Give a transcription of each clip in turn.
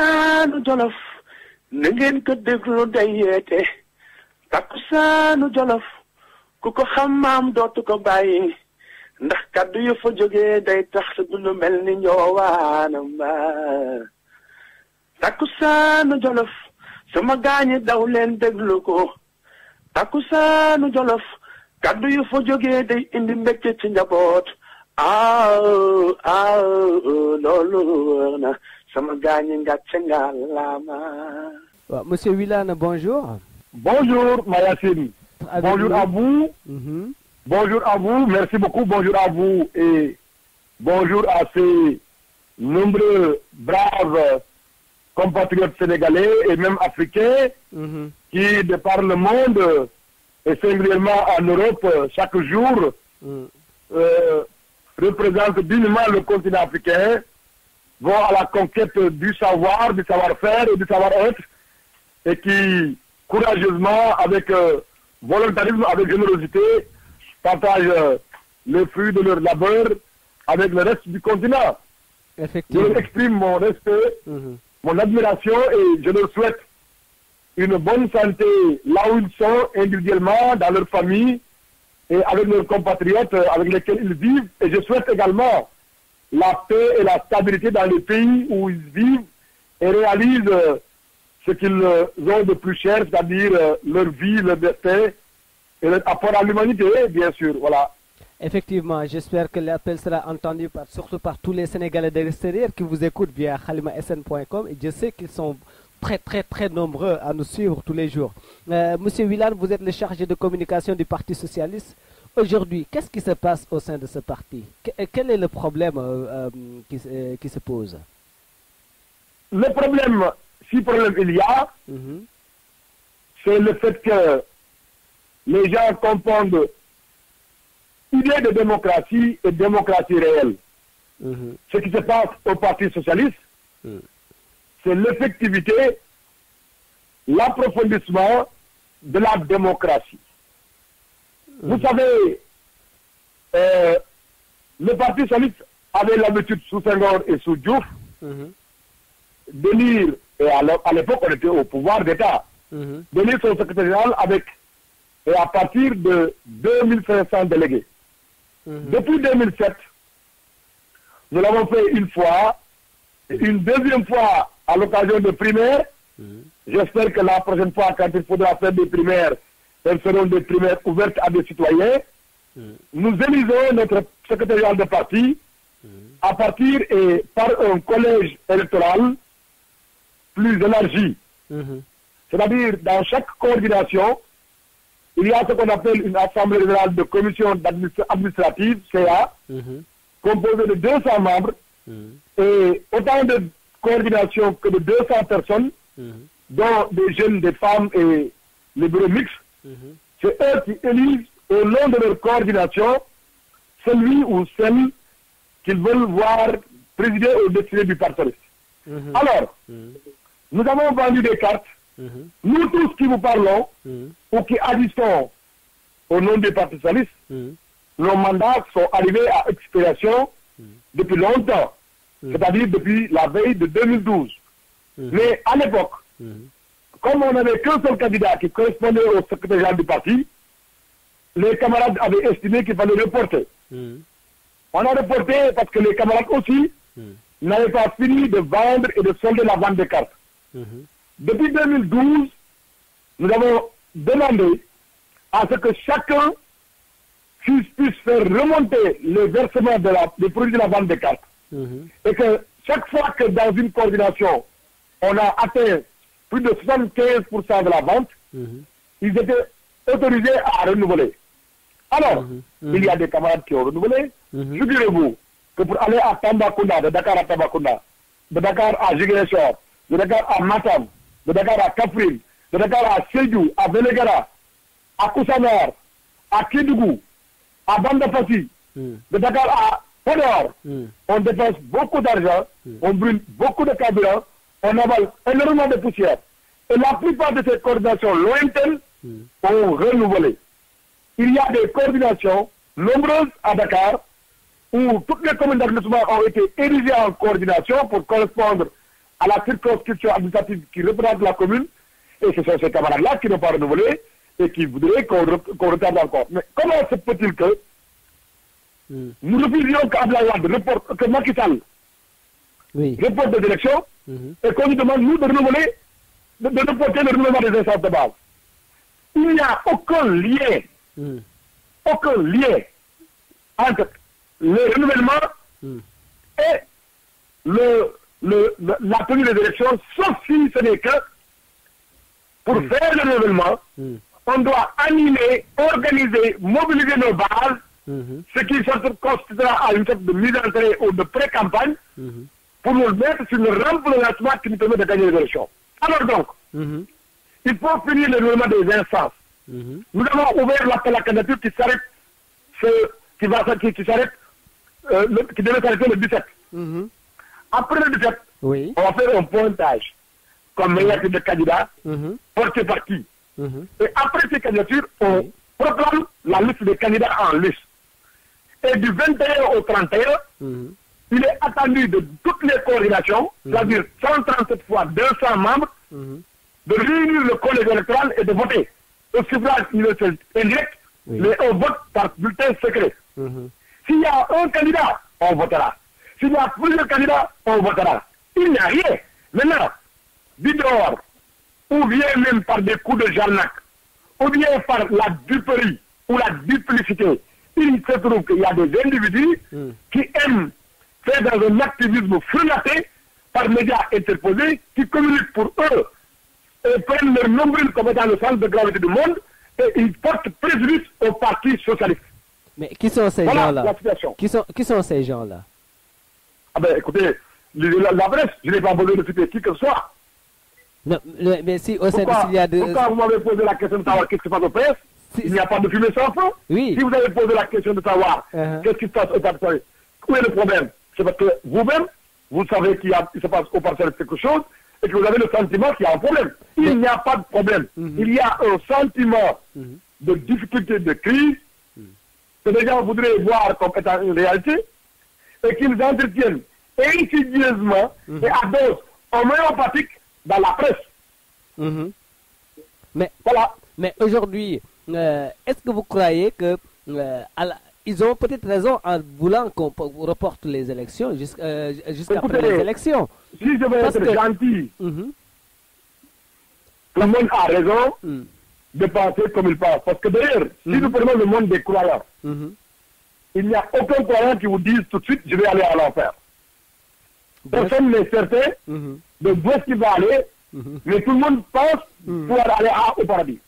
Takkusaanu Jolof na ngeen ko déglu day yeete takkusaanu Jolof ku ko xam maam dootu ko bàyyi ndax kaddu yu fa jógee day tax du lu mel ni ñoowaanam ba takkusaanu Jolof sama gaañi daw leen déglu ko takkusaanu Jolof kaddu yu fa jógee day indi mbégte ci njaboot loolu wër na sama gaañi ngàcce ngalaama. Monsieur Wilane, bonjour. Bonjour Mayacine. Bonjour à vous. Bonjour à vous, merci beaucoup, bonjour à vous et bonjour à ces nombreux braves compatriotes sénégalais et même africains qui, de par le monde et singulièrement en Europe, chaque jour représentent dignement le continent africain, vont à la conquête du savoir, du savoir-faire et du savoir-être et qui, courageusement, avec volontarisme, avec générosité, partagent le fruit de leur labeur avec le reste du continent. Effectivement. Je leur exprime mon respect, mon admiration et je leur souhaite une bonne santé là où ils sont, individuellement, dans leur famille et avec leurs compatriotes avec lesquels ils vivent. Et je souhaite également la paix et la stabilité dans les pays où ils vivent et réalisent ce qu'ils ont de plus cher, c'est-à-dire leur vie, leur paix et leur apport à l'humanité, bien sûr. Voilà. Effectivement, j'espère que l'appel sera entendu surtout par tous les Sénégalais de l'extérieur qui vous écoutent via khalimasn.com et je sais qu'ils sont très nombreux à nous suivre tous les jours. Monsieur Wilane, vous êtes le chargé de communication du Parti Socialiste. Aujourd'hui, qu'est-ce qui se passe au sein de ce parti? Quel est le problème qui se pose? Le problème, si problème il y a, c'est le fait que les gens confondent idée de démocratie et démocratie réelle. Ce qui se passe au Parti Socialiste, c'est l'effectivité, l'approfondissement de la démocratie. Vous savez, le Parti Socialiste avait l'habitude sous Senghor et sous Diouf d'élire, et à l'époque on était au pouvoir d'État, d'élire son secrétaire général avec, et à partir de 2500 délégués. Depuis 2007, nous l'avons fait une fois, une deuxième fois à l'occasion de primaires. J'espère que la prochaine fois, quand il faudra faire des primaires, elles seront des primaires ouvertes à des citoyens. Nous élisons notre secrétaire général de parti à partir et par un collège électoral plus élargi. C'est-à-dire, dans chaque coordination, il y a ce qu'on appelle une assemblée générale de commission administrative, CA, composée de 200 membres, et autant de coordination que de 200 personnes, dont des jeunes, des femmes et les bureaux mixtes. C'est eux qui élisent au long de leur coordination celui ou celle qu'ils veulent voir présider au destiné du parti. Alors, nous avons vendu des cartes. Nous tous qui vous parlons, ou qui agissons au nom du Parti Socialiste, nos mandats sont arrivés à expiration depuis longtemps, c'est-à-dire depuis la veille de 2012. Mais à l'époque, comme on n'avait qu'un seul candidat qui correspondait au secrétaire général du parti, les camarades avaient estimé qu'il fallait reporter. On a reporté parce que les camarades aussi n'avaient pas fini de vendre et de solder la vente des cartes. Depuis 2012, nous avons demandé à ce que chacun puisse faire remonter le versement des produits de la vente des cartes. Et que chaque fois que dans une coordination, on a atteint plus de 75% de la vente, ils étaient autorisés à renouveler. Alors, il y a des camarades qui ont renouvelé. Figurez-vous que pour aller à Tambacounda, de Dakar à Tambacounda, de Dakar à Ziguinchor, de Dakar à Matam, de Dakar à Kaffrine, de Dakar à Sédhiou, à Vélingara, à Koussanar, à Kédougou, à Bandafassi, de Dakar à Podor, on dépense beaucoup d'argent, on brûle beaucoup de carburant, on avale énormément de poussière. Et la plupart de ces coordinations lointaines ont renouvelé. Il y a des coordinations nombreuses à Dakar où toutes les communes d'arrondissement ont été érigées en coordination pour correspondre à la circonscription administrative qui représente la commune, et ce sont ces camarades-là qui n'ont pas renouvelé et qui voudraient qu'on retarde encore. Mais comment se peut-il que nous refusions qu'Abdoulaye Wade reporte, que Macky Sall reporte des élections et qu'on nous demande, nous, de renouveler, de reporter le renouvellement des instances de base. Il n'y a aucun lien entre le renouvellement et la tenue des élections, sauf si ce n'est que pour faire le renouvellement, on doit animer, organiser, mobiliser nos bases, ce qui constituera à une sorte de mise en train ou de pré-campagne, pour nous mettre sur le rampe de lancement qui nous permet de gagner les élections. Alors donc, il faut finir le renouvellement des instances. Nous avons ouvert l'appel à la candidature qui s'arrête, qui devait s'arrêter le 17. Après le 17, on va faire un pointage comme meilleur de candidats porté par qui. Et après ces candidatures, on proclame la liste des candidats en liste. Et du 21 au 31, il est attendu de toutes les coordinations, c'est-à-dire 137 fois 200 membres, de réunir le collège électoral et de voter au suffrage universel indirect, mais au vote par bulletin secret. S'il y a un candidat, on votera. S'il y a plusieurs candidats, on votera. Il n'y a rien. Maintenant, du dehors, ou bien même par des coups de jarnac, ou bien par la duperie ou la duplicité, il se trouve qu'il y a des individus qui aiment faire dans un activisme frenaté par médias interposés, qui communiquent pour eux et prennent leur nombril comme étant le centre de gravité du monde, et ils portent préjudice au Parti socialiste. Mais qui sont ces gens-là? La situation. Qui sont ces gens-là? Ah ben écoutez, la presse, je n'ai pas besoin de citer qui que ce soit. Non, mais si au sein s'il y a de... Pourquoi vous m'avez posé la question de savoir qu'est-ce qui se passe au PS? Il n'y a pas de fumée sans feu. Oui. Si vous avez posé la question de savoir qu'est-ce qui se passe au Parti, où est le problème? C'est parce que vous-même, vous savez qu'il se passe au Parti quelque chose et que vous avez le sentiment qu'il y a un problème. Il n'y a pas de problème. Il y a un sentiment de difficulté, de crise, que les gens voudraient voir comme étant une réalité, et qu'ils entretiennent insidieusement et à dose homéopathique dans la presse. Mais, voilà. Mais aujourd'hui, est-ce que vous croyez que ils ont peut-être raison en voulant qu'on reporte les élections jusqu'après les élections? Si je veux être gentil, le monde a raison de penser comme il pense. Parce que d'ailleurs, si nous prenons le monde des croyants, il n'y a aucun croyant qui vous dise tout de suite, je vais aller à l'enfer. Personne n'est certain de où est-ce qu'il va aller, mais tout le monde pense pouvoir aller au paradis.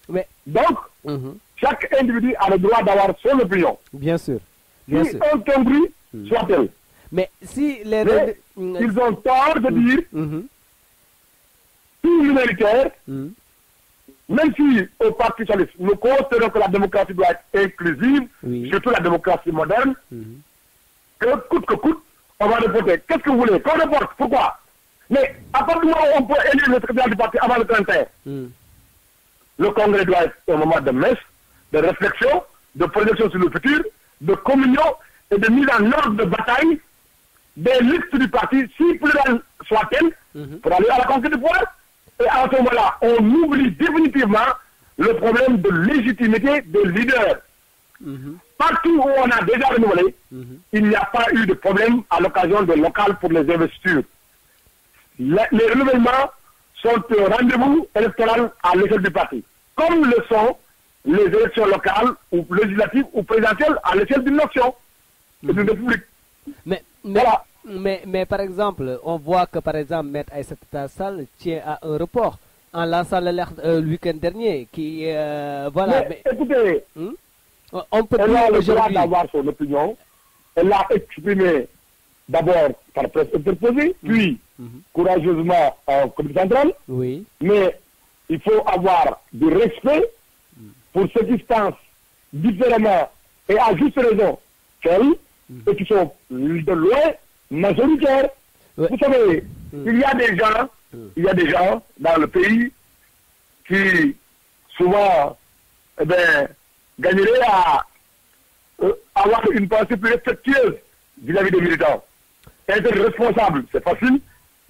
Mais, donc, chaque individu a le droit d'avoir son opinion. Bien sûr. Si un congrue, soit-elle. Mais si ils ont tort de dire tout humanitaire, même si au Parti socialiste, nous considérons que la démocratie doit être inclusive, surtout la démocratie moderne, que coûte que coûte, on va reporter. Qu'est-ce que vous voulez? Qu'on reporte? Pourquoi? Mais à partir du moment où on peut élire le secrétaire du parti avant le 31, le congrès doit être un moment de messe, de réflexion, de projection sur le futur, de communion et de mise en ordre de bataille des listes du parti, si plurales soient-elles, pour aller à la conquête du pouvoir. Et à ce moment-là, on oublie définitivement le problème de légitimité des leaders. Partout où on a déjà renouvelé, il n'y a pas eu de problème à l'occasion de local pour les investitures. Les renouvellements sont un rendez-vous électoral à l'échelle du parti, comme le sont les élections locales ou législatives ou présidentielles à l'échelle d'une nation et d'une république. Mais par exemple, on voit que par exemple, Maître Aïssata Tall tient à un report en lançant l'alerte le week-end dernier. Qui, voilà, mais écoutez, on peut elle a le droit d'avoir son opinion. Elle l'a exprimée d'abord par presse interposée, puis courageusement en comité central. Oui. Mais il faut avoir du respect pour ceux qui pensent différemment et à juste raison qu'elle, et qui sont de loin majoritaires. Vous savez, il y a des gens dans le pays qui souvent gagneraient à avoir une pensée plus respectueuse vis-à-vis des militants. Être responsable, c'est facile.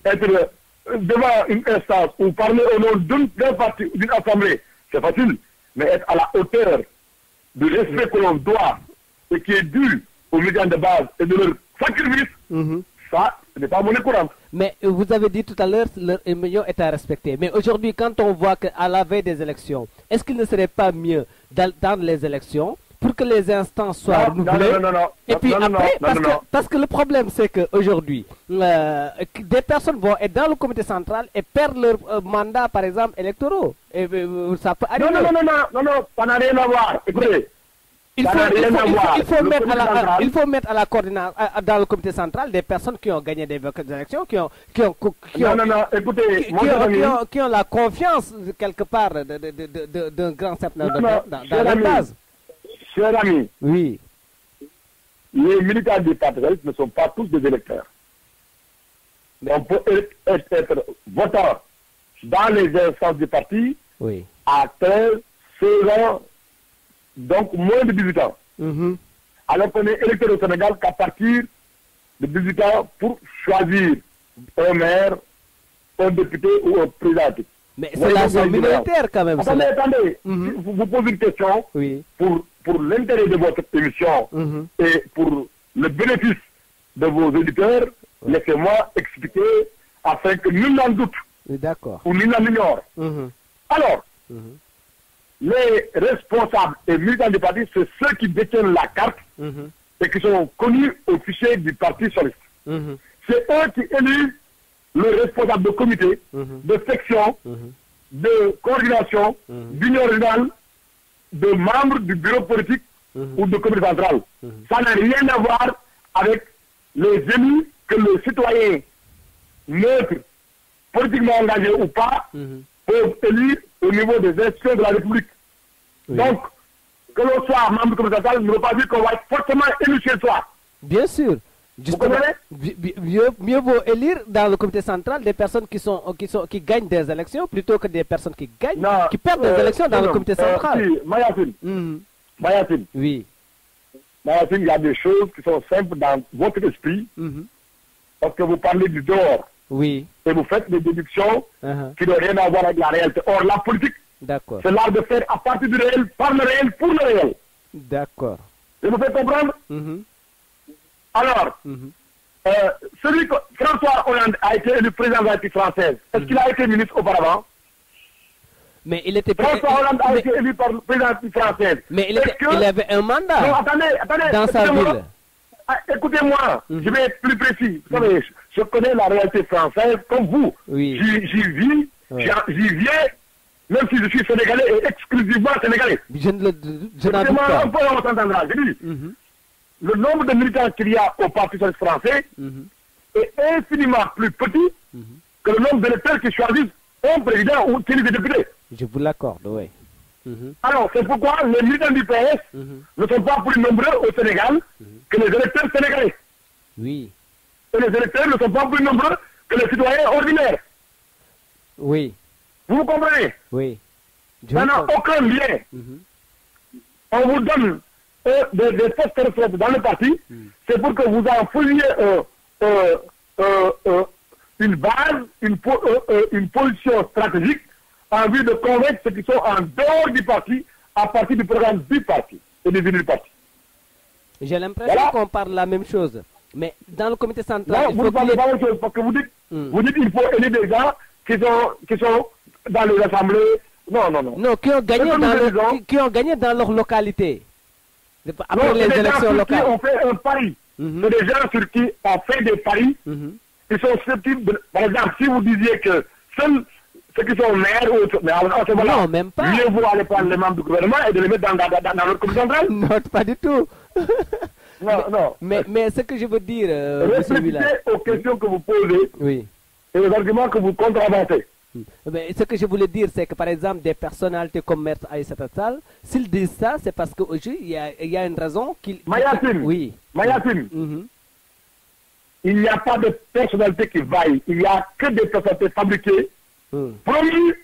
Être devant une instance ou parler au nom d'un parti ou d'une assemblée, c'est facile. Mais être à la hauteur du respect que l'on doit et qui est dû aux militants de base et de leur sacrifice, ça, ce n'est pas monnaie courante. Mais vous avez dit tout à l'heure leur opinion est à respecter. Mais aujourd'hui, quand on voit qu'à la veille des élections, est-ce qu'il ne serait pas mieux d'attendre les élections pour que les instances soient renouvelées? Et puis après, parce que le problème, c'est qu'aujourd'hui, des personnes vont être dans le comité central et perdre leur mandat, par exemple, électoraux. Et ça peut arriver. Non, ça n'a rien à voir. Écoutez, il faut mettre à la coordination dans le comité central des personnes qui ont gagné des élections, qui ont la confiance quelque part d'un grand certain nombre dans la base. Cher ami, oui. Les militants du parti ne sont pas tous des électeurs. On peut être votant dans les instances du parti à 13, 16 ans, donc moins de 18 ans. Alors qu'on est électeur au Sénégal qu'à partir de 18 ans pour choisir un maire, un député ou un président. Mais c'est la zone minoritaire quand même. Attendez, vous posez une question pour l'intérêt de votre émission et pour le bénéfice de vos auditeurs, laissez-moi expliquer afin que nul n'en doute ou nul n'en ignore. Alors, les responsables et militants du parti, c'est ceux qui détiennent la carte et qui sont connus au fichier du Parti socialiste. C'est eux qui élisent le responsable de comité, de section, de coordination, d'union régionale, de membres du bureau politique ou de comité central. Ça n'a rien à voir avec les élus que le citoyen neutre, politiquement engagé ou pas, peuvent élire au niveau des institutions de la République. Donc, que l'on soit membre du comité central ne veut pas dire qu'on va être forcément élu chez soi. Bien sûr. Vous comprenez? Mieux vaut élire dans le comité central des personnes qui gagnent des élections plutôt que des personnes qui perdent des élections dans le comité central. Mayacine. Oui. Mayacine, il y a des choses qui sont simples dans votre esprit parce que vous parlez du dehors. Oui. Et vous faites des déductions qui n'ont rien à voir avec la réalité. Or, la politique, c'est l'art de faire à partir du réel, par le réel, pour le réel. D'accord. Je vous fais comprendre? Alors, celui que François Hollande a été élu président de la République française, est-ce qu'il a été ministre auparavant? Mais il était François Hollande a été élu par le président de la République française. Mais il avait un mandat dans sa ville. Écoutez-moi, je vais être plus précis. Vous savez, je connais la réalité française comme vous. J'y vis, j'y viens, même si je suis sénégalais et exclusivement sénégalais. Je n'en doute pas. Un peu, on s'entendra. Je dis, le nombre de militants qu'il y a au Parti socialiste français est infiniment plus petit que le nombre d'électeurs qui choisissent un président ou qui élisent des députés. Je vous l'accorde, oui. Alors, c'est pourquoi les militants du PS ne sont pas plus nombreux au Sénégal que les électeurs sénégalais. Oui. Et les électeurs ne sont pas plus nombreux que les citoyens ordinaires. Oui. Vous comprenez? Oui. Ça n'a aucun lien. On vous donne des postes de retraite dans le parti, c'est pour que vous en fassiez une base, une position stratégique en vue de convaincre ceux qui sont en dehors du parti à partir du programme du parti et devenir du parti. J'ai l'impression qu'on parle la même chose. Mais dans le comité central... Non, vous ne parlez pas la même chose parce que vous dites qu'il faut élire des gens qui sont dans les assemblées. Non, qui ont gagné dans leur localité. Après les élections locales. On fait un pari. C'est des gens sur qui on fait des paris. Ils sont susceptibles. Par exemple, si vous disiez que seuls ceux qui sont maires ou autres, mais à ce moment-là, non, même pas. Mieux vaut aller prendre les membres du gouvernement et de les mettre dans notre comité central. Non, pas du tout. Non. Mais ce que je veux dire, réfléchissez aux questions que vous posez et aux arguments que vous contrebalancez. Mais ce que je voulais dire, c'est que par exemple, des personnalités comme Maître Aïssata Tall, s'ils disent ça, c'est parce qu'aujourd'hui, il y a une raison qu'ils... Mayacine, il n'y a pas de personnalité qui vaille. Il n'y a que des personnalités fabriquées, promues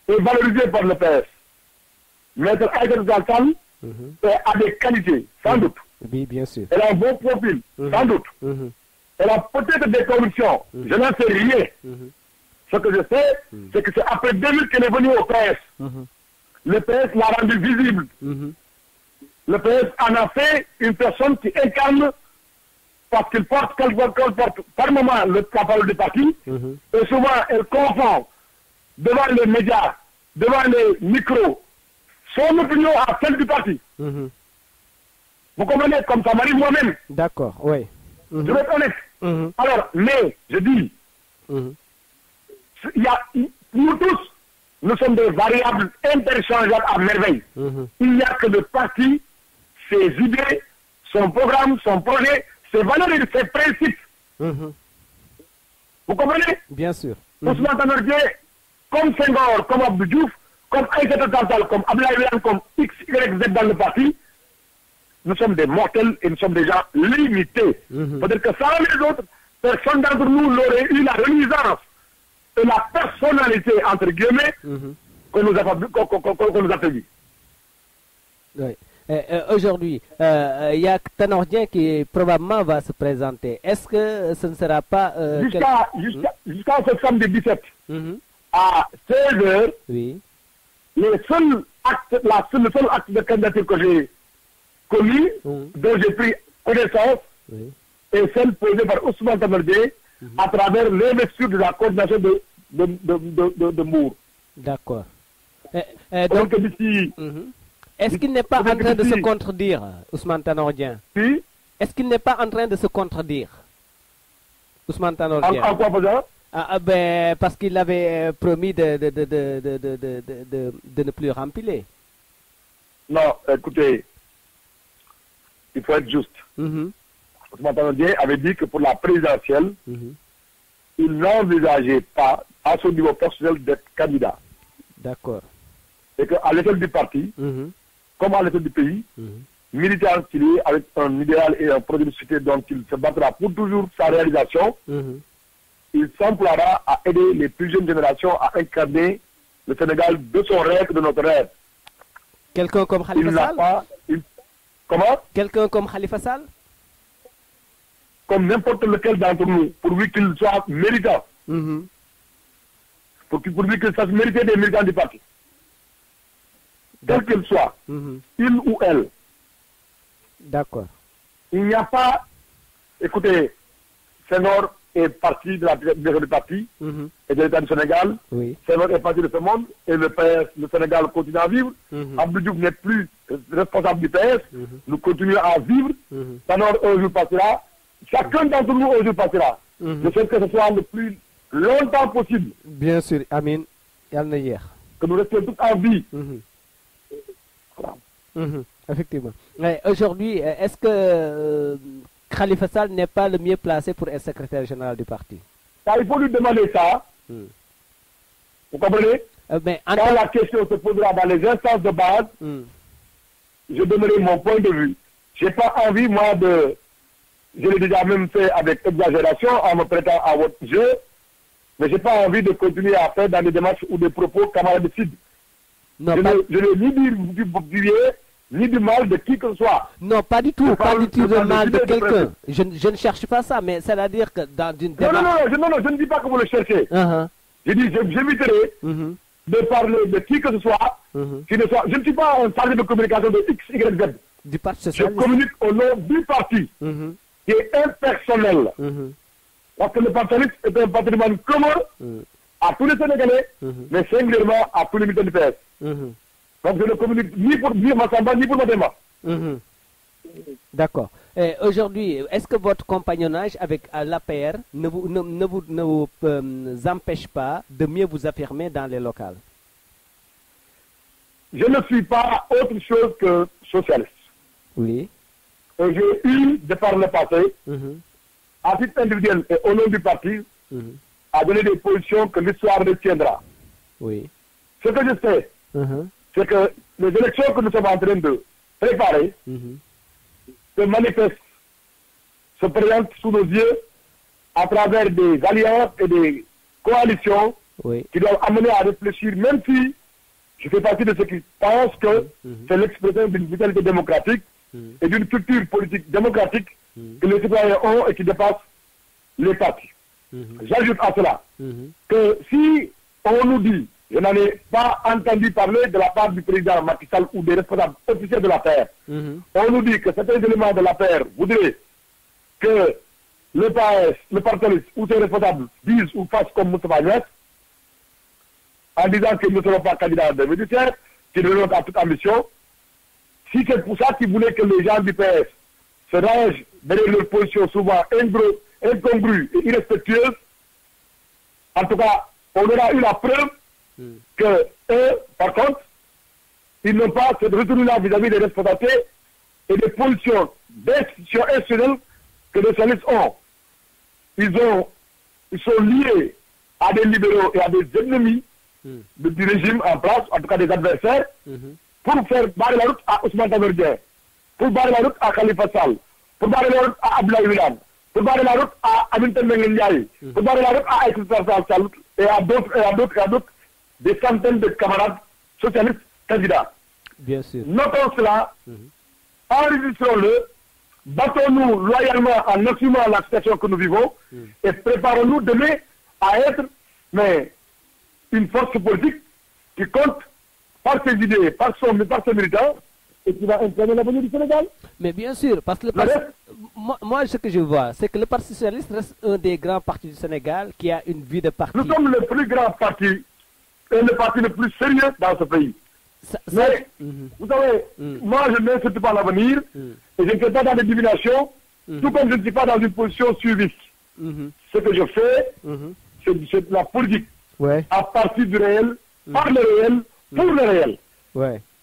et valorisées par le PS. Maître Aïssata Tall a des qualités, sans doute. Oui, bien sûr. Elle a un bon profil, sans doute. Elle a peut-être des convictions, je n'en sais rien. Ce que je sais, c'est que c'est après 2000 qu'elle est venue au PS. Le PS l'a rendu visible. Le PS en a fait une personne qui incarne, parce qu'il porte, par moment le parole du parti, et souvent elle confond devant les médias, devant les micros, son opinion à celle du parti. Vous comprenez, comme ça m'arrive moi-même. D'accord, oui. Je vais être honnête. Alors, mais, je dis, nous tous, nous sommes des variables interchangeables à merveille. Il n'y a que le parti, ses idées, son programme, son projet, ses valeurs et ses principes. Vous comprenez? Bien sûr. Ousmane Tanor Dieng, comme Senghor, comme Abdou Diouf, comme Aïssata Tall Sall, comme Abdoulaye Wilane, comme X, Y, Z dans le parti, nous sommes des mortels et nous sommes des gens limités. Peut-être que sans les autres, personne d'entre nous n'aurait eu la renaissance et la personnalité, entre guillemets, qu'on nous a fait. Oui. Aujourd'hui, il y a Tanor Dieng qui probablement va se présenter. Est-ce que ce ne sera pas... Jusqu'à ce samedi 17, à 16h, oui. le seul acte de candidature que j'ai connu, dont j'ai pris connaissance, est celle posée par Ousmane Tanor Dieng à travers l'investiture de la coordination de Mour. D'accord. Donc, d'ici... Est-ce qu'il n'est pas en train de se contredire, Ousmane Tanor Dieng? Oui. Est-ce qu'il n'est pas en train de se contredire, Ousmane Tanor Dieng? En quoi, faisant? Parce qu'il avait promis de ne plus remplir. Non, écoutez, il faut être juste. Ousmane Tanor Dieng avait dit que pour la présidentielle, il n'envisageait pas, à son niveau personnel, d'être candidat. D'accord. Et qu'à l'échelle du parti, comme à l'échelle du pays, militant qu'il est, avec un idéal et un projet de société dont il se battra pour toujours sa réalisation, il s'emploiera à aider les plus jeunes générations à incarner le Sénégal de son rêve et de notre rêve. Quelqu'un comme Khalifa Sall? Comment? Quelqu'un comme Khalifa Sall? Comme n'importe lequel d'entre nous, pourvu qu'il soit méritant. Pourvu qu'il sache mériter des militants du parti. Quel qu'il soit, il ou elle. D'accord. Il n'y a pas... Écoutez, Senghor est parti de la direction du parti et de l'État du Sénégal. Senghor est parti de ce monde et le PS, le Sénégal continue à vivre. Abdou Diouf n'est plus responsable du PS. Nous continuons à vivre. Senghor un jour passera. Chacun d'entre nous un jour passera. Je souhaite que ce soit le plus longtemps possible. Bien sûr, Amin. Que nous restions tous en vie. Effectivement. Aujourd'hui, est-ce que Khalifa Sall n'est pas le mieux placé pour être secrétaire général du parti? Il faut lui demander ça. Vous comprenez? Quand la question se posera dans les instances de base, je donnerai mon point de vue. Je n'ai pas envie, moi, de... Je l'ai déjà même fait avec exagération en me prêtant à votre jeu, mais je n'ai pas envie de continuer à faire dans des démarches ou des propos camarades. Non, je n'ai ni du bien, ni du mal de qui que ce soit. Non, pas du tout, pas du tout de mal de quelqu'un. Je ne cherche pas ça, mais c'est-à-dire que dans une démarche... Non, je ne dis pas que vous le cherchez. Je dis, j'éviterai de parler de qui que ce soit, qui ne soit... Je ne suis pas un chargé de communication de X, Y, Z. Du Parti socialiste. Je communique au nom du parti, qui est impersonnel. Parce que le parti socialiste est un patrimoine commun à tous les Sénégalais, mais singulièrement à tous les militants du PS. Donc je ne communique ni pour Massamba, ni pour Madema. D'accord. Aujourd'hui, est-ce que votre compagnonnage avec l'APR ne vous empêche pas de mieux vous affirmer dans les locales? Je ne suis pas autre chose que socialiste. Oui. Et j'ai eu, de par le passé, à titre individuel et au nom du parti, à donner des positions que l'histoire retiendra. Oui. Ce que je sais, c'est que les élections que nous sommes en train de préparer se manifestent, se présentent sous nos yeux à travers des alliances et des coalitions qui doivent amener à réfléchir, même si je fais partie de ceux qui pensent que c'est l'expression d'une vitalité démocratique et d'une culture politique démocratique que les citoyens ont et qui dépasse les partis. J'ajoute à cela que si on nous dit, je n'en ai pas entendu parler de la part du président Macky Sall ou des responsables officiels de la paix, on nous dit que certains éléments de la paix voudraient que le PS, le Parti socialiste ou ses responsables disent ou fassent comme Moustapha Niasse, en disant qu'ils ne seront pas candidats en 2017, qu'ils renoncent à toute ambition. Si c'est pour ça qu'ils voulaient que les gens du PS se rangent derrière leur position souvent incongrue et irrespectueuse, en tout cas, on aura eu la preuve que eux, par contre, ils n'ont pas cette retenue-là vis-à-vis des responsabilités et des positions d'institutions institutionnelles que les socialistes ont. Ils sont liés à des libéraux et à des ennemis du régime en place, en tout cas des adversaires, pour faire barrer la route à Ousmane Tanor, pour barrer la route à Khalifa Sall, pour barrer la route à Abdoulaye Wilane, pour barrer la route à Aminata Mbengue Ndiaye, pour barrer la route à Aïssata Tall Sall et à d'autres, des centaines de camarades socialistes candidats. Bien sûr. Notons cela, enregistrons-le, battons-nous loyalement en assumant la situation que nous vivons et préparons-nous demain à être une force politique qui compte par ses idées, par ses militants et qui va imprégner l'avenir du Sénégal. Mais bien sûr, parce que moi, ce que je vois, c'est que le Parti socialiste reste un des grands partis du Sénégal qui a une vie de parti. Nous sommes le plus grand parti et le parti le plus sérieux dans ce pays. Mais, vous savez, moi je n'insiste pas l'avenir et je ne fais pas dans des divinations, tout comme je ne suis pas dans une position suiviste. Ce que je fais, c'est de la politique à partir du réel, par le réel, pour le réel.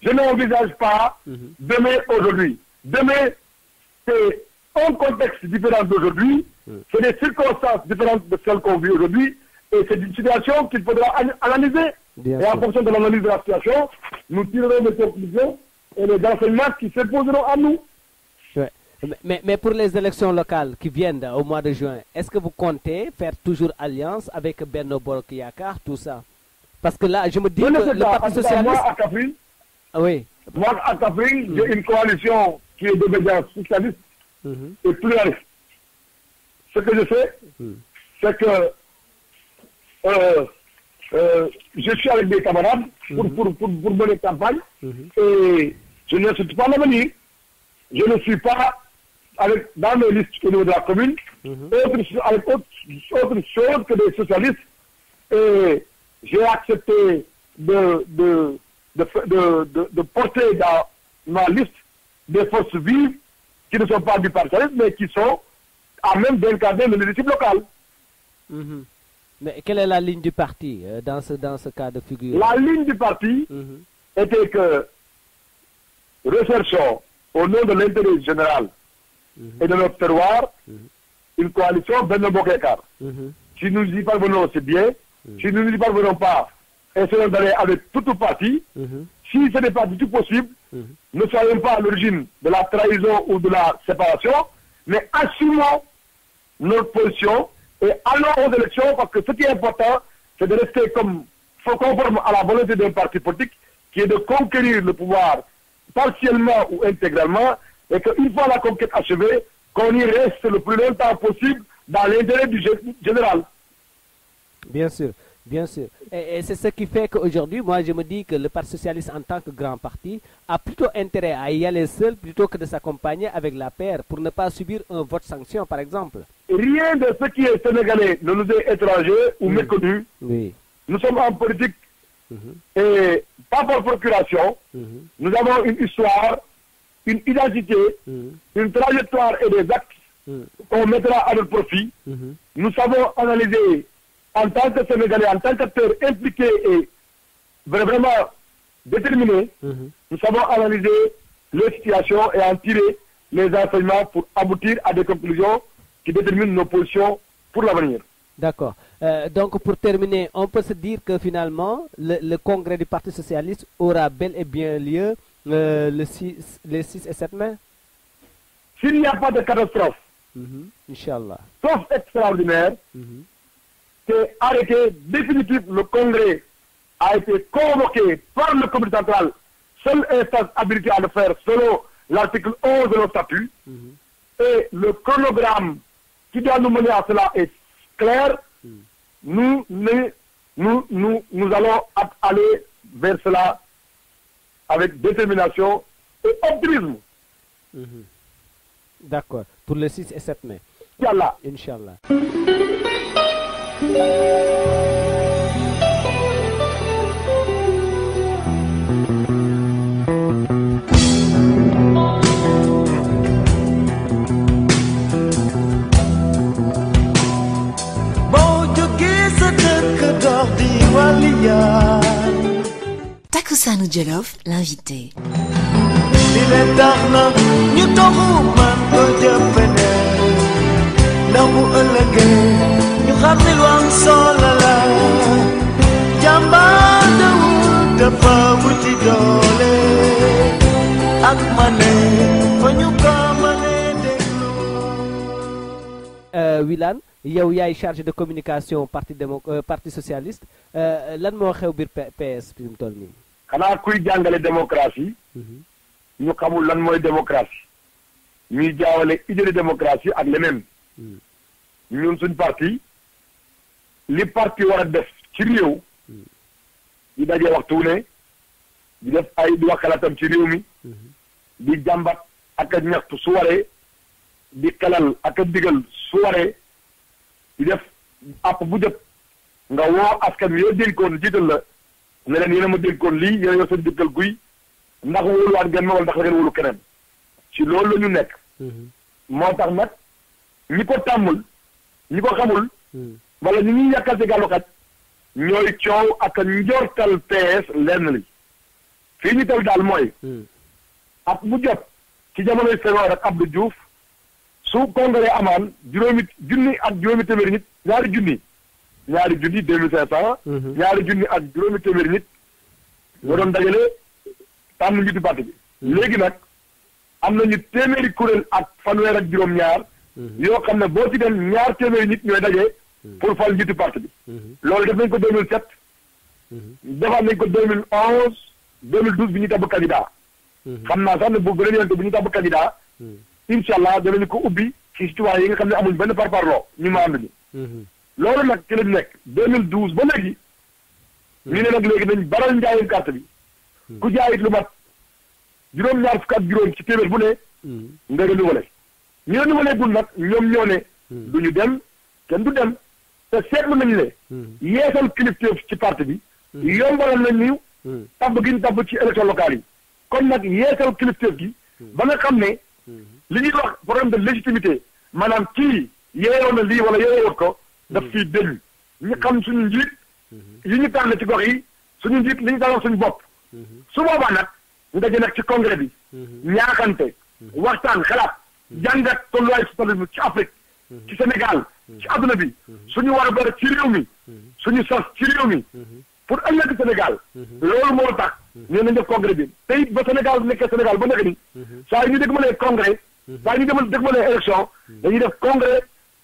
Je n'envisage pas demain, aujourd'hui. Demain, c'est un contexte différent d'aujourd'hui, c'est des circonstances différentes de celles qu'on vit aujourd'hui, et c'est une situation qu'il faudra analyser. Et en fonction de l'analyse de la situation, nous tirerons des conclusions et les enseignements qui s'imposeront à nous. Mais pour les élections locales qui viennent au mois de juin, est-ce que vous comptez faire toujours alliance avec Benno Bokk Yakaar, tout ça? Parce que là, je me dis que le Parti socialiste... Moi, à Kaffrine, moi, à Kaffrine, j'ai une coalition qui est d'obédience socialiste et pluraliste. Ce que je fais, c'est que je suis avec des camarades pour mener campagne et je ne suis pas l'avenir. Je ne suis pas dans mes listes au niveau de la commune avec autre chose que des socialistes. Et j'ai accepté de porter dans ma liste des forces vives qui ne sont pas du Parti socialiste, mais qui sont à même d'incarner le leadership local. Mais quelle est la ligne du parti dans ce cas de figure? La ligne du parti était que recherchons au nom de l'intérêt général et de notre terroir une coalition Benno Bokk Yakaar. Si nous y parvenons, c'est bien. Si nous n'y parvenons pas, essayons d'aller avec tout parti. Si ce n'est pas du tout possible, ne soyons pas à l'origine de la trahison ou de la séparation, mais assumons notre position et allons aux élections, parce que ce qui est important, c'est de rester conforme à la volonté d'un parti politique qui est de conquérir le pouvoir partiellement ou intégralement, et qu'une fois la conquête achevée, qu'on y reste le plus longtemps possible dans l'intérêt du général. Bien sûr, bien sûr. Et c'est ce qui fait qu'aujourd'hui, moi je me dis que le Parti socialiste en tant que grand parti a plutôt intérêt à y aller seul plutôt que de s'accompagner avec la paire pour ne pas subir un vote sanction par exemple. Rien de ce qui est sénégalais ne nous est étranger ou méconnu. Nous sommes en politique et pas par procuration. Nous avons une histoire, une identité, une trajectoire et des actes qu'on mettra à notre profit. Nous savons analyser en tant que Sénégalais, en tant qu'acteurs impliqués et vraiment déterminés, nous savons analyser les situations et en tirer les enseignements pour aboutir à des conclusions qui déterminent nos positions pour l'avenir. D'accord. Donc pour terminer, on peut se dire que finalement, le congrès du Parti socialiste aura bel et bien lieu les 6 et 7 mai? S'il n'y a pas de catastrophe, Inch'Allah. Sauf extraordinaire, c'est arrêté définitif. Le congrès a été convoqué par le comité central, seule instance habilitée à le faire selon l'article 11 de notre statut. Et le chronogramme qui doit nous mener à cela est clair, nous allons aller vers cela avec détermination et optimisme. D'accord. Pour le 6 et 7 mai. Inch'Allah. Inch'Allah. Takusanu Jollof, l'invité. Wilane yow yaay chargé de communication parti socialiste lan moo xew biir PS bi mu toll nii. xanaa kuy jàngale démocratie. ñu xamul lan mooy démocratie. ñuy jaawale idée de démocratie ak leneen. ñun suñ parti li parti war a def ci réew. di daje waxtu ne di def ay di wax xalaatam ci réew mi. di jàmbat ak a ñaxtu su waree. di xelal ak a digal su waree. di def app bu jot nga woo askan wi yoo dénkoon jiital la ne leen yéen a ma dénkoon lii yéen a yor seen dëkkal guy ndax wóoluwaat ngeen ma wala ndax da ngeen wóolu keneen ci loolu la ñu nekk. moo tax nag ñi ko tàmmul ñi ko xamul. wala ñi ñuy yàkkal ci gàllu xaj ñooy coow ak njortal PS lenn li fii ñu tal daal mooy. at mu jot ci jamonoy Senghor ak Abdou Diouf. su congrès amaan juróomi junni ak juróomi téeméeri nit ñaari junni 2500. ñaari junni ak juróomi téeméeri nit. nga doon dajale tànn njiitu parti bi. léegi nag am nañu téeméeri kuréel ak fanweer ak juróom-ñaar. yoo xam ne boo ci dem ñaar téeméeri nit ñooy daje. pour fal njiitu parti bi. loolu def nañ ko 2007. defaat nañ ko 2011 2012 bi ñu tabb candidat. xam naa sax ne bu beneen yoon bi ñu tabb candidat. incha allah danañu ko ubbi ci citoyen yi nga xam ne amuñ benn parparloo ñu ma ànd ni loolu nag ci lañ nekk 2012 ba léegi ñu ne nag léegi nañ baral njaayum carte bi ku jaayit lu mat juróom-ñaar fukk ak juróom ci téeméer bu ne nga renouvelé ñu renouvelé gul nag ñoom ñoo ne duñu dem kenn du dem te seetlu nañu ne yeesal kilifteef ci parti bi yombalal nañ ñu tabb gi ñu tabb ci élection locale yi kon nag yeesal kilifteef gi ba nga xam ne li ñuy wax problème de légitimité maanaam kii yeeyoon na lii wala yeeyoon ko daf fiy dëñ ñu xam suñu njiit yi ñu tànn ci gox yi suñu njiit li ñu tànn suñu bopp su boobaa nag ñu daje nag ci congrès bi ñaaxante waxtaan xalaat jàngat tolluwaay socialisme ci Afrique ci Sénégal ci adduna bi suñu war a bëri ci réew mi suñu sos ci réew mi pour ëllëg Sénégal loolu moo tax ñu nañ def congrès bi te it ba Sénégal nekkee Sénégal ba nekk ni saa yi ñu dégg ma nee congrès saa yi ñu dégg ma nee élection dañuy def congrès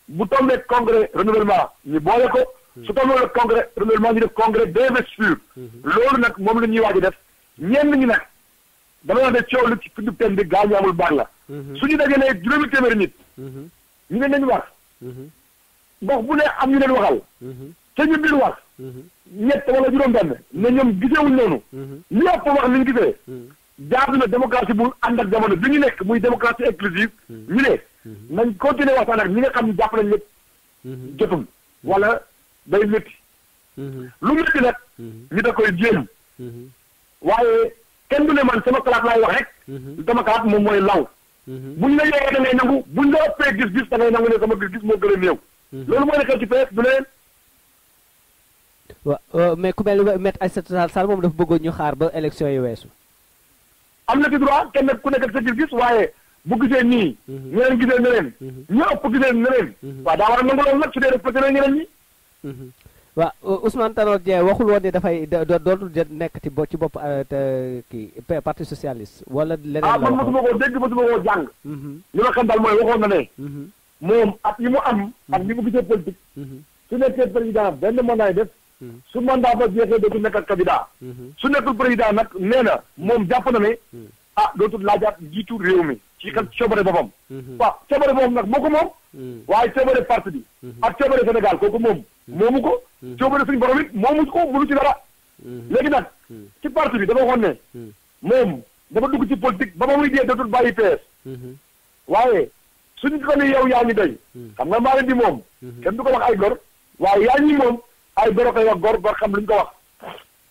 bu tombee congrès renouvellement ñu boole ko su tombee congrès renouvellement ñu def congrès d'investiture loolu nag moom la ñuy waaj a def ñenn ñi nag dama wax ne coow li ci pindub teen bi gaa ñu amul baax la suñu dajalee juróomi téeméeri nit ñu ne nañu wax gox bu ne am ñu leen waxal te ñu biir wax ñett wala juróom-benn ne ñoom gisewuñ noonu li ëpp wax ni ñu gisee jaadu na démocratie bu ànd ak jamono bi ñu nekk muy démocratie inclusive ñu ne nañ continuer waxtaan ak ñi nga xam ne jàpp nañ lépp jotul wala day métti lu métti nag ñu da koy jéem waaye kenn du ne man sama xalaat laay wax rek sama xalaat moom mooy law buñ la yeegee da ngay nangu buñ la ëppee gis-gis da ngay nangu ne sama gis-gis moo gën a néew loolu mooy nekkee ci PS du leen waaw mais ku mel ni Maître Aïssata Tall moom dafa bëggoon ñu xaar ba élection yi weesu. am na ci droit kenn ku nekk ak sa gis-gis waaye bu gisee nii. ñeneen gisee neneen. ñu ëpp gisee neneen. waaw daa war a nangu loolu nag su dee respecté na ñeneen ñi. waaw Ousmane Tanor Dieng waxul woon ne dafay dootul nekk ci bopp kii parti socialiste wala leneen la man mosuma koo dégg mosuma koo jàng. li ma xam daal mooy waxoon na ne. moom at yi mu am. ak ni mu gisee politique. su nekkee président benn mandat def. su mandat ba jeexee dootul nekk ak candidat. su nekkul président nag nee na moom jàpp na ne. dootul laajaat jiitu réew mi ci ci xel coobare boppam. waaw coobare boppam nag moo ko moom. waaye coobare parti bi. ak coobare Sénégal kooku moom. moomu ko. coobare suñu borom it moomu ko mënu ci dara. léegi nag ci parti bi dafa waxoon ne. moom dafa dugg ci politique ba muy dee dootul bàyyi PS. waaye suñu ko ne yow yaa ñu doy. xam nga maa leen di moom. kenn du ko wax ay gor. waaye yaa ñi moom ay gor a koy wax gor xam lu ñu ko wax.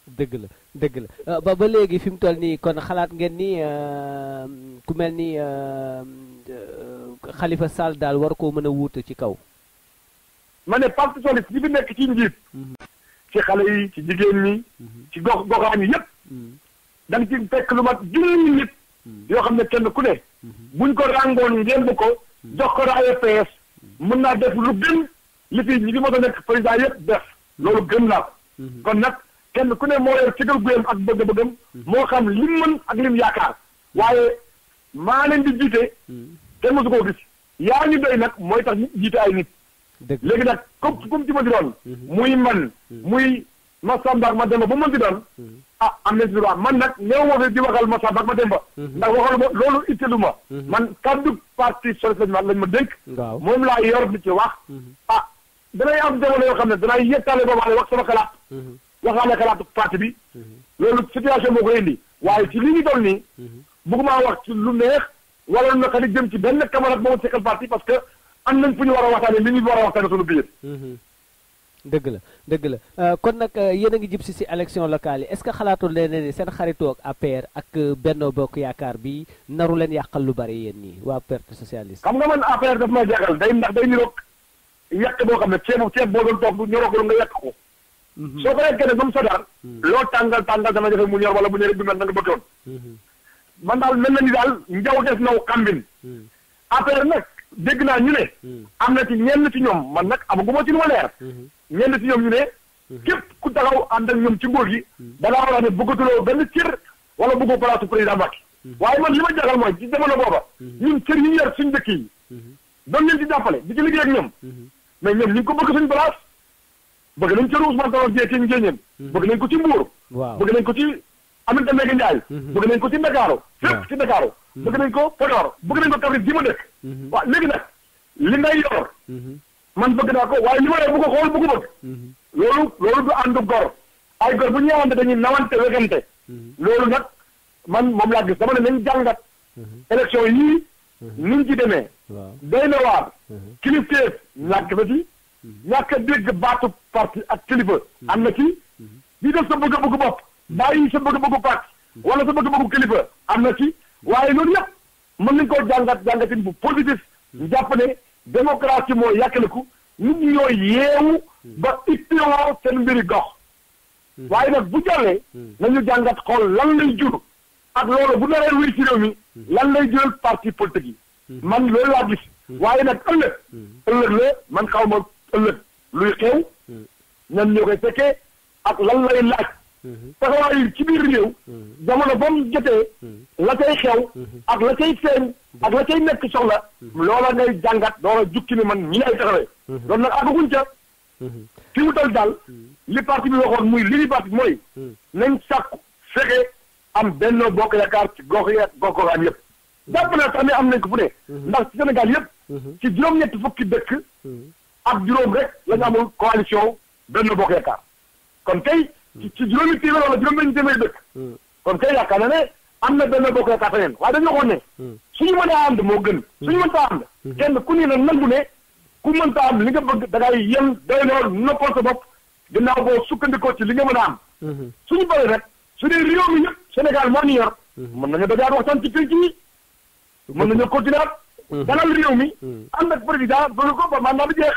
dëgg la dëgg la ba léegi fi mu toll nii kon xalaat ngeen ni ku mel ni Khalifa Sall daal war koo mën a wuute ci kaw. ma ne parti socialiste ñi fi nekk ci njiit. ci xale yi ci jigéen ñi. ci goxaan yi yëpp. da nga ci fekk lu mat junni nit. yoo xam ne kenn ku ne. buñ ko ràngoon ngeen ko jox ko raaya PS mën naa def lu gën li fi ñi fi mos a nekk président yëpp def loolu gën naa ko. kon nag kenn ku ne moo yor ci gëm ak bëgg-bëggam moo xam lim mën ak lim yaakaar waaye maa leen di jiite kenn mosu koo gis yaa ñu doy nag mooy tax ñu jiite ay nit. léegi nag comme ci ma di doon. muy man muy Massamba ak Mademba bu mën di doon. am nañ ci droit man nag néew ma fi di waxal Massamba ak Mademba. ndax waxal ma loolu ittelu ma. man kaddu parti socialiste lañ ma dénk. moom laa yor di ci wax. danay am jamono yoo xam ne danay yettaale boobaale wax sama xalaat. waxaale xalaatu parti bi. loolu situation moo koy indi waaye ci li ñu doon nii. bëgguma wax ci lu neex wala lu naka di jëm ci benn camarade boo seqal parti parce que am nañ fu ñu war a waxtaanee li ñu war a waxtaanee suñu biir. dëgg la dëgg la kon nag yéen a ngi jub si élection locale yi est-ce que xalaatul leen ni seen xaritoo ak APR ak Benno Bokk Yaakaar bi naru leen yàqal lu bari yéen ñii waa parti socialiste. xam nga man APR daf may jàkkal day ndax day niroog yàq boo xam ne ceeb boo doon toog ñoragul nga yàq ko. soo ko yeggee ne ba mu sodar. loo tàngal dana jafe mu ñor wala mu ñor bi mel na nga bëggoon. man daal mel na ni daal njaw des naw kambin. APR nag dégg naa ñu ne. am na ci ñenn ci ñoom man nag amaguma ci lu ma leer. ñenn ci ñoom ñu ne. képp ku taxaw ànd ak ñoom ci nguur gi. da ngaa war a ne bëggatuloo benn cër wala bëggoo palaasu président Macky. waaye man li ma jaaxal mooy ci jamono booba. ñun cër yi ñu yor suñu dëkk yi. doon leen ci jàppale di ci liggéey ak ñoom. mais ñoom ñu ngi ko bëgg suñu place. bëgg nañ cëru Ousmane Tanor Dieng ci njéeñeen. bëgg nañ ko ci Mbour. bëgg nañ ko ci Aminata Mbengue Ndiaye. bëgg nañ ko ci Ndakaaru. fépp ci Ndakaaru. bëgg nañ ko Podor bëgg nañ ko Kaffrine gi ma dëkk. waaw léegi nag li ngay yor. man bëgg naa ko waaye li ma yor bu ko xool bu ko bëgg. loolu du àndu gor. ay gor bu ñu ñëwante dañuy nawante wegante. loolu nag man moom laa gis dama ne nañ jàngat. élection yii. niñ ci demee. doy na waar. kilifteef ñàkk fa ci. ñàkk a dégg baatu parti ak kilifa. am na ci. di def sa bëgg-bëggu bopp. bàyyi sa bëgg-bëggu parti. wala sa bëgg-bëggu kilifa am na ci. waaye loolu yëpp mën nañ koo jàngatin bu positif. jàpp ne démocratie moo yàkkaliku nit ñi ñoo yeewu ba itteewoo seen mbiri gox. waaye nag bu jàllee. nañu jàngat xool lan lay jur. ak loolu bu naree wéy ci réew mi. lan lay jural parti politique yi. man loolu laa gis. waaye nag ëllëg la man xaw ma ëllëg luy xew. ñan ñoo koy fekkee ak lan lay laaj. taxawaay ci biir réew. jamono ba mu jotee. la cay xew. ak la cay feeñ. ak la cay nekk soxla. loola ngay jàngat doora jukki ni man ñi lay taxawee. loolu nag àggaguñ ca. fi mu toll daal. li parti bi waxoon muy li parti mooy. nañ sàkku fexe am Benno Bokk Yaakaar ci gox-goxaan yëpp. jàpp naa sax ne am nañ ko fu ne. ndax ci Sénégal yëpp. ci juróom-ñetti fukki dëkk. ak juróom rek la ñu amul coalition Benno Bokk Yaakaar. kon tey ci juróomi téeméer wala juróom-benn téeméer dëkk. kon tey yaakaar na ne am na Benno Bokk Yaakaar feneen waaye dañu waxoon ne. suñu mënee ànd moo gën. suñu mënta ànd. kenn ku ne nangu ne ku mënta ànd li nga bëgg da ngay yem doy lool noppal sa bopp ginnaaw boo sukkandikoo ci li nga mën a am. suñu bëree rek su dee réew mi yëpp Sénégal moo ñu yor. mën nañu dajaat waxtaan ci penc yi. mën nañu continuer dalal réew mi. ànd ak président bëgg ko ba mandat bi jeex.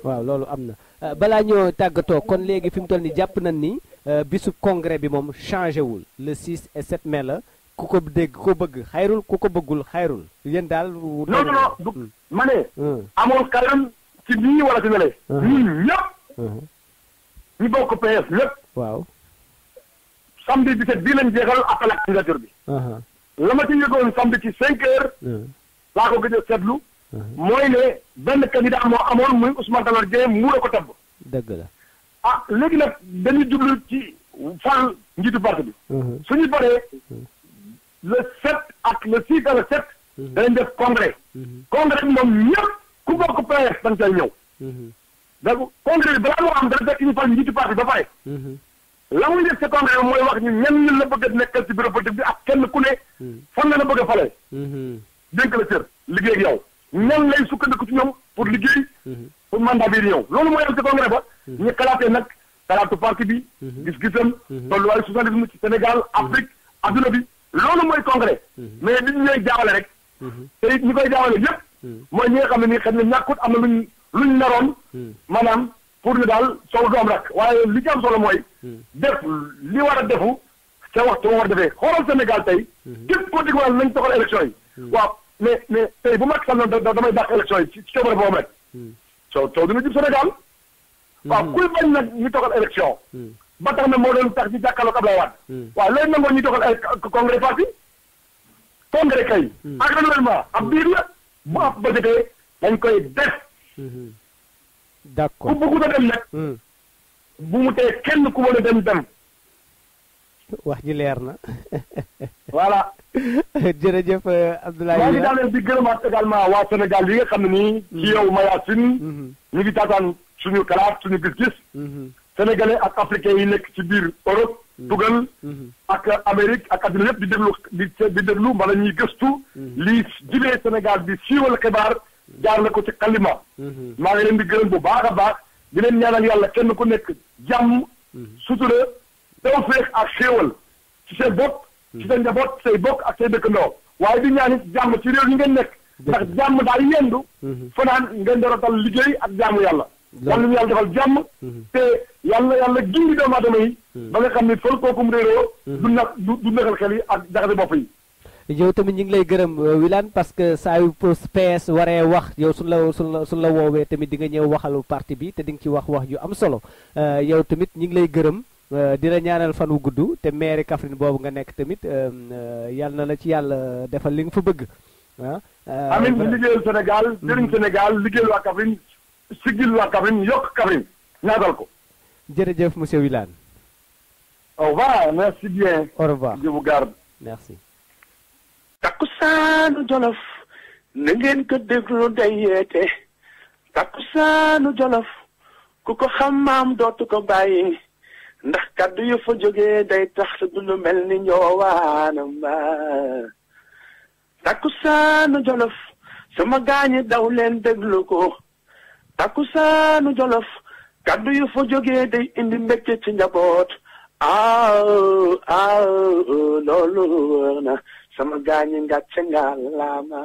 waaw loolu am na balaa ñoo tàggatoo kon léegi fi mu toll nii jàpp nañ ni bisu congrès bi moom changé wul le 6 et 7 mai la ku ko dégg ku ko bëgg xayrul ku ko bëggul xayrul yéen daal. non ma ne. amul xayrul ci nii wala ci nele. ñun ñëpp. ñu bokk PS ñëpp. waaw. samedi 17 bii lañ jeexal appel à candidature bi. la ma ci yëgoon samedi ci 5 heures. laa ko gëj a seetlu. mooy ne benn candidat moo amoon muy Ousmane Tanor Dieng mu ko tabb. dëgg la. léegi nag dañuy jublu ci fal njiitu parti bi. suñu paree le 7 ak le 6 ak le 7 dañ def congrès congrès moom ñëpp ku bokk PS dañ cay ñëw donc congrès bi balaa moo am dana fekk ñu fal njiitu parti ba pare la muy def ci congrès bi mooy wax ñu ñan la bëgg a nekkal ci bureau politique bi ak kenn ku ne fan la bëgg a fale dénk la cër liggéey ak yow ñan lay sukkandiku ci ñoom pour liggéey pour mandat bi ñëw loolu mooy am ci congrès ba ñu xalaatee nag xalaatu parti bi gis-gisam tolluwaayu socialisme ci Sénégal Afrique adduna bi loolu mooy congrès mais nit ñi ñooy jaawale rek te it ñi koy jaawale yëpp mooy ñi nga xam ne nii xëy na ñàkkut am na luñ naroon maanaam pour ñu daal soow du am rek waaye li ci am solo mooy def li war a defu ca waxtu war a defee xoolal Sénégal tey képp politique wala nañ toxal élection yi waaw mais tey bu Macky Sall damay dàq élection yi ci coobare boobu rek coow dina jub Sénégal waaw kuy bañ nag ñu toxal élection ba tax na moo doon tax ci jàkkaarloog Abdoulaye Wade waaw léegi nangoo ñu toxal ay congrès parti congrès kay ak renouvellement ab biir la bu ab bëjëtee dañ koy def d'accord ku bëggut a dem nag bu mu tee kenn ku mën a dem wax ji leer na voilà jërëjëf Abdoulaye maa ngi daaneel di gërëmaat également waa Sénégal yi nga xam ne nii ci yow Mayacine ñu ngi taataan suñu xalaat suñu gis-gis sénégalais ak africains yi nekk ci biir Europe tugal ak Amérique ak adduna yëpp di déglu mbala ñuy gëstu lii jibee Sénégal bi siiwal xibaar jaar na ko ci xalima maa ngi leen di gërëm bu baax a baax di leen ñaanal yàlla kenn ku nekk jàmm sutura tawfeex ak xéewal ci seen bopp ci seen njaboot say bokk ak say dëkkandoo waaye di ñaan it jàmm ci réew yi ngeen nekk ndax jàmm daal yendu fanaan ngeen dara tal liggéey ak jàmm yàlla yàlla ñu yàlla defal jàmm te yàlla gindi doomu aadama yi ba nga xam ne fël kookum réeroo du naxal xel yi ak jaxase bopp yi yow tamit ñu ngi lay gërëm Wilane parce que saa yu PS waree wax yow suñ la woowee tamit di nga ñëw waxalu parti bi te di nga ci wax ju am solo yow tamit ñu ngi lay gërëm di la ñaanal fan wu gudd te maire Kaffrine boobu nga nekk tamit yàlla na la ci yàlla defal li nga fa bëgg amiin ñu liggéeyal Sénégal jëriñ Sénégal liggéeyal waa Kaffrine siggil waa Kaffrine yokk Kaffrine ñaagal ko jërëjëf monsieur Wilane au revoir merci bien au revoir je vous garde merci takkusaanu Jolof na ngeen ko déglu day yeete takkusaanu Jolof ku ko xam maam dootu ko bàyyi ndax kaddu yu fa jógee day tax du lu mel ni ñoowaanam ba takkusaanu Jolof sama gaañi daw leen déglu ko takkusaanu Jolof kaddu yu fa jógee day indi mbégte ci njaboot loolu wër na sama gaañi ngàcce nga laama